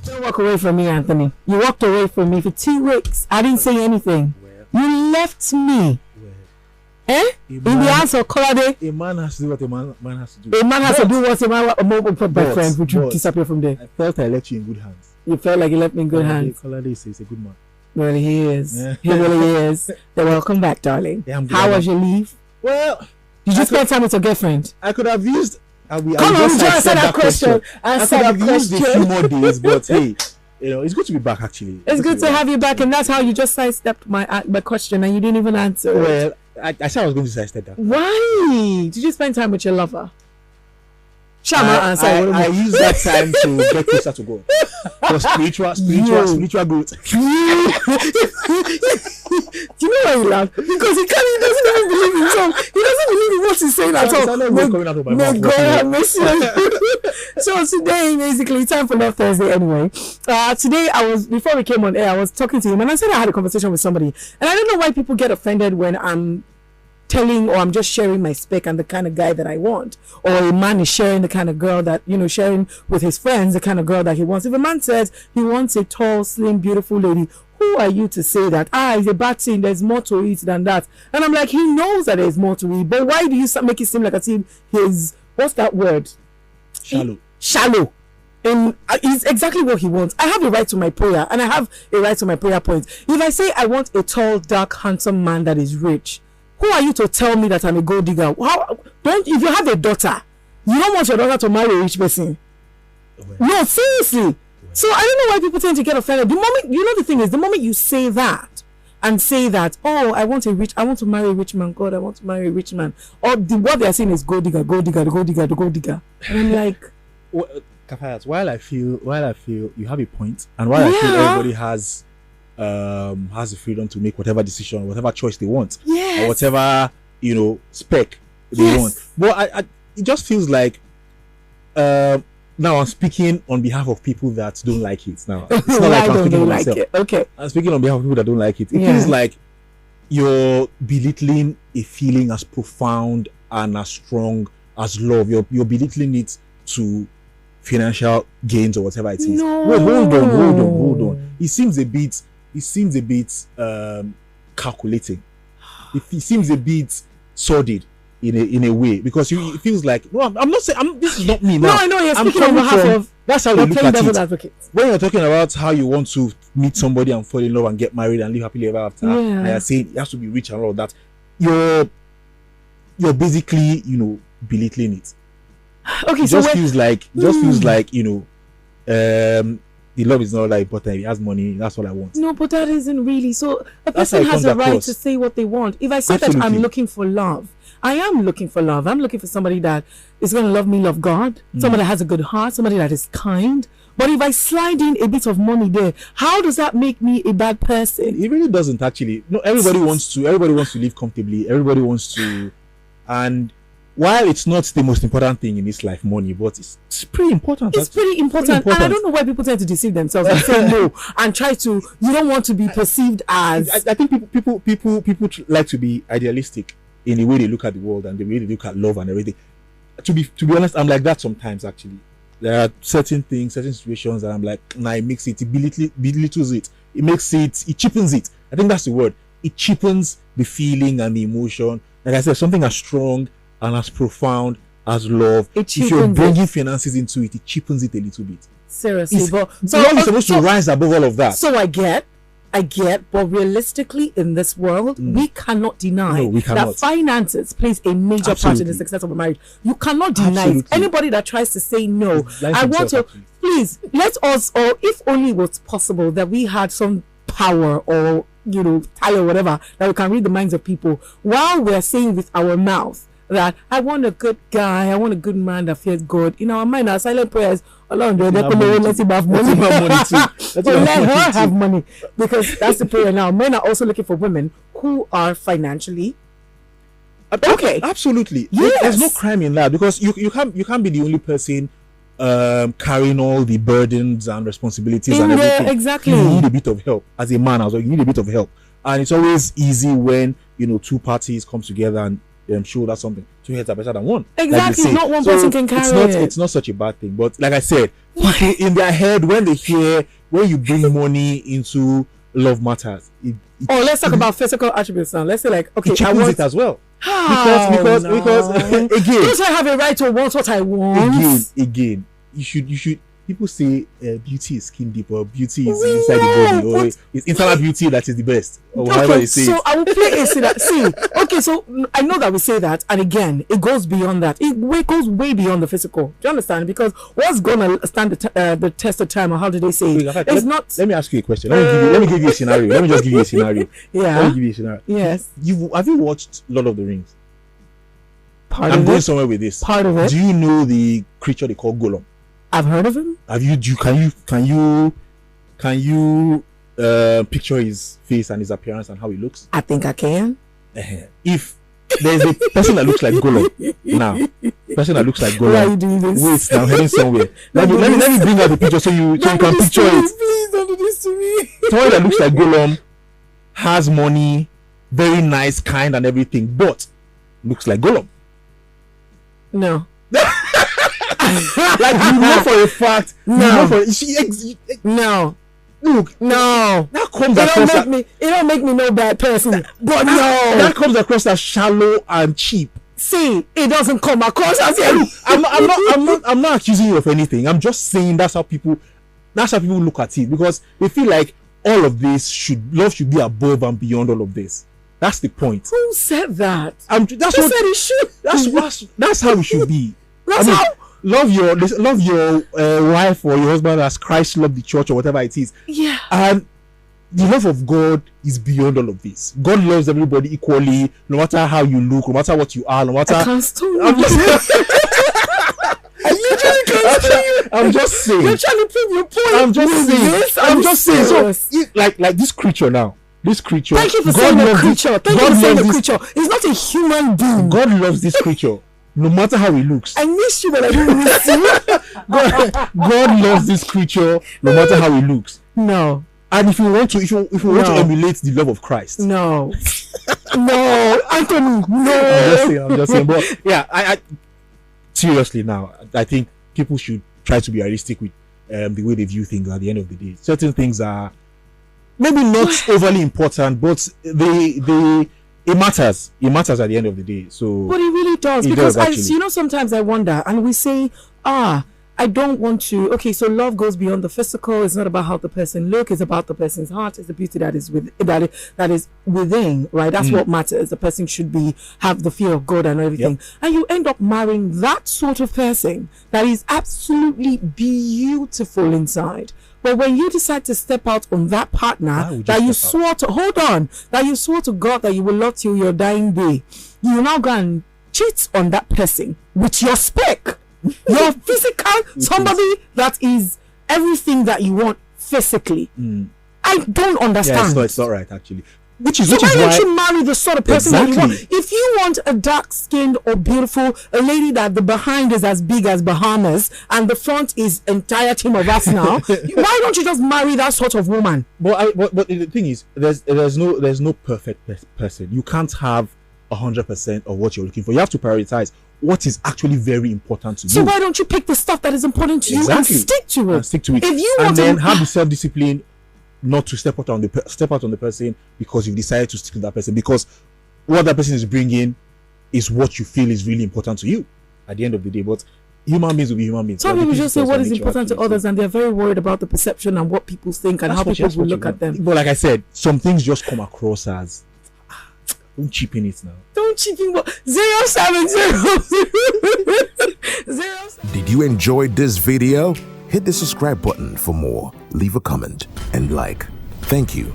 Don't walk away from me, Anthony. You walked away from me for 2 weeks. I didn't say anything. You left me. In the house of Colade. A man has to do what a man has to do. A man has to do what a man for my friend. Would you disappear from there? I felt I left you in good hands. You felt like you left me in good hands. Colade says a good man. Well, he is. Yeah. He really is. Then welcome back, darling. Yeah, how was your leave? Well, did you spend time with your girlfriend? I could have used. Come on, just answer that question. I could have used a few more days, but hey, it's good to be back. Actually, it's good to have you back, and that's how you just sidestepped my question, and you didn't even answer. Well, I said I was going to sidestep that. Why? Did you spend time with your lover? Answer. I use that time to get closer to God. For spiritual growth. Do you know why you laugh? Because he doesn't even believe himself. He doesn't believe in what he's saying at all. May God have mercy on you. So today, basically, time for Love Thursday anyway. Today, before we came on air, I was talking to him and I said I had a conversation with somebody. And I don't know why people get offended when I'm telling or I'm just sharing my spec and the kind of guy that I want, or a man is sharing the kind of girl that, sharing with his friends the kind of girl that he wants. If a man says he wants a tall, slim, beautiful lady, who are you to say that it's a bad thing, there's more to it than that? And I'm like, he knows that there's more to it, but why do you make it seem like as if he's, what's that word, shallow and it's exactly what he wants. I have a right to my prayer, and I have a right to my prayer points. If I say I want a tall, dark, handsome man that is rich, who are you to tell me that I'm a gold digger? If you have a daughter, you don't want your daughter to marry a rich person. No, seriously. So I don't know why people tend to get offended. The moment, the thing is, the moment you say that and say that, I want to marry a rich man, God, I want to marry a rich man, or what they're saying is gold digger, gold digger, gold digger, gold digger. And I'm like, Kafayat, while I feel you have a point, and while I feel everybody has the freedom to make whatever decision, whatever choice they want, or whatever spec they want. But it just feels like now I'm speaking on behalf of people that don't like it. Now it's not like I'm speaking on myself. Okay, I'm speaking on behalf of people that don't like it. It feels like you're belittling a feeling as profound and as strong as love. You're belittling it to financial gains or whatever it is. No. Wait, hold on. It seems a bit calculating. It seems a bit sordid in a way, because it feels like, no, I'm not saying this is not me now. No, I know you're speaking on behalf of. That's how you look at it. Advocate. When you're talking about how you want to meet somebody and fall in love and get married and live happily ever after, and you're saying it has to be rich and all of that, you're basically belittling it. Okay, it just feels like the love is not that important. If he has money, that's all I want. No, but that isn't really. So a person has a right to say what they want. If I say that I'm looking for love, I am looking for love. I'm looking for somebody that is going to love me, love God, somebody that has a good heart, somebody that is kind. But if I slide in a bit of money there, how does that make me a bad person? It really doesn't, actually. No, everybody wants to live comfortably. Everybody wants to, and while it's not the most important thing in this life, money, but it's pretty important. It's pretty important. And I don't know why people tend to deceive themselves and say no and try to. You don't want to be perceived as. I think people like to be idealistic in the way they look at the world and the way they look at love and everything. To be honest, I'm like that sometimes. Actually, there are certain things, certain situations that I'm like, it makes it, belittles it. It cheapens it. I think that's the word. It cheapens the feeling and the emotion. Like I said, something as strong and as profound as love. If you're bringing finances into it, it cheapens it a little bit. Seriously, love is supposed to rise above all of that. So I get, but realistically in this world, we cannot deny that finances plays a major part in the success of a marriage. You cannot deny it. Anybody that tries to say no, I want to, please, let us, or if only it was possible that we had some power or, tie or whatever, that we can read the minds of people while we're saying with our mouth that I want a good guy, I want a good man that fears God. In our mind, our silent prayers, let him have money. Let her have money, because that's the prayer now. Men are also looking for women who are financially okay. Absolutely. Yes. There's no crime in that, because you can't be the only person carrying all the burdens and responsibilities and everything. Exactly. You need a bit of help as a man as well. You need a bit of help, and it's always easy when two parties come together and shoulder something. two heads are better than one. Exactly, like not one person can carry It's not such a bad thing. But like I said, people in their head, when they hear, when you bring money into love matters. Let's talk about physical attributes now. Let's say like, okay, I want it as well. Because again, don't I have a right to want what I want? Again, you should. People say beauty is skin deep, or beauty is inside the body, or it's internal beauty that is the best, or whatever they say. So I will play a see. Okay, so I know that we say that, and again, it goes beyond that. It goes way beyond the physical. Do you understand? Because what's gonna stand the test of time, or how do they say it? It's not. Let me ask you a question. Let me give you a scenario. Let me just give you a scenario. Yeah. Let me give you a scenario. Yes. Have you watched Lord of the Rings? I'm going somewhere with this. Part of it. Do you know the creature they call Gollum? I've heard of him. Have you? Can you picture his face and his appearance and how he looks? I think I can. If there's a person that looks like Gollum now, why are you doing this? Wait, I'm heading somewhere. let me bring out the picture so you can picture it. Please don't do this to me. Someone that looks like Gollum, has money, very nice, kind, and everything, but looks like Gollum. No. Like you know for a fact. No. No. Look, no. That comes across. It don't make me no bad person. But no. That comes across as shallow and cheap. See, it doesn't come across as I'm not accusing you of anything. I'm just saying that's how people look at it, because they feel like all of this love should be above and beyond all of this. That's the point. Who said that? Who said it should? That's how it should be. How. Love your wife or your husband as Christ loved the church, or whatever it is. Yeah. And the love of God is beyond all of this. God loves everybody equally, no matter how you look, no matter what you are, no matter. I can't stone you. I'm just saying. You're trying to prove your point. I'm just saying. So, like this creature now. This creature. Thank you for saying the creature. It's not a human being. God loves this creature, no matter how he looks. I miss you, but I don't miss you. God loves this creature, no matter how he looks. No. And if you want to emulate the love of Christ. No. No, Anthony. No. I'm just saying. But yeah, I seriously now, I think people should try to be realistic with the way they view things at the end of the day. Certain things are maybe not overly important, but it matters. It matters at the end of the day. So, but it really does, because sometimes I wonder, and we say, I don't want to. Okay, so love goes beyond the physical. It's not about how the person looks. It's about the person's heart. It's the beauty that is within. Right. That's what matters. The person should have the fear of God and everything. Yep. And you end up marrying that sort of person that is absolutely beautiful inside. But when you decide to step out on that partner that you swore to God that you will love till your dying day, you will now go and cheat on that person with your spec. Your physical, somebody that is everything that you want physically. I don't understand. Yeah, it's not right actually. Why don't you marry the sort of person that you want? If you want a dark-skinned or beautiful, a lady that the behind is as big as Bahamas and the front is entire team of Arsenal, why don't you just marry that sort of woman? But the thing is, there's no perfect person. You can't have 100% of what you're looking for. You have to prioritize what is actually very important to you. So why don't you pick the stuff that is important to you and stick to it? If you want to have the self-discipline not to step out on the person because you've decided to stick to that person, because what that person is bringing is what you feel is really important to you at the end of the day. But human beings will be human beings. Some people just say what is important to others, and they're very worried about the perception and what people think and how people will look at them. But like I said, some things just come across as don't cheapen it now. Don't cheapen what? 070. Did you enjoy this video? Hit the subscribe button for more. Leave a comment and like. Thank you.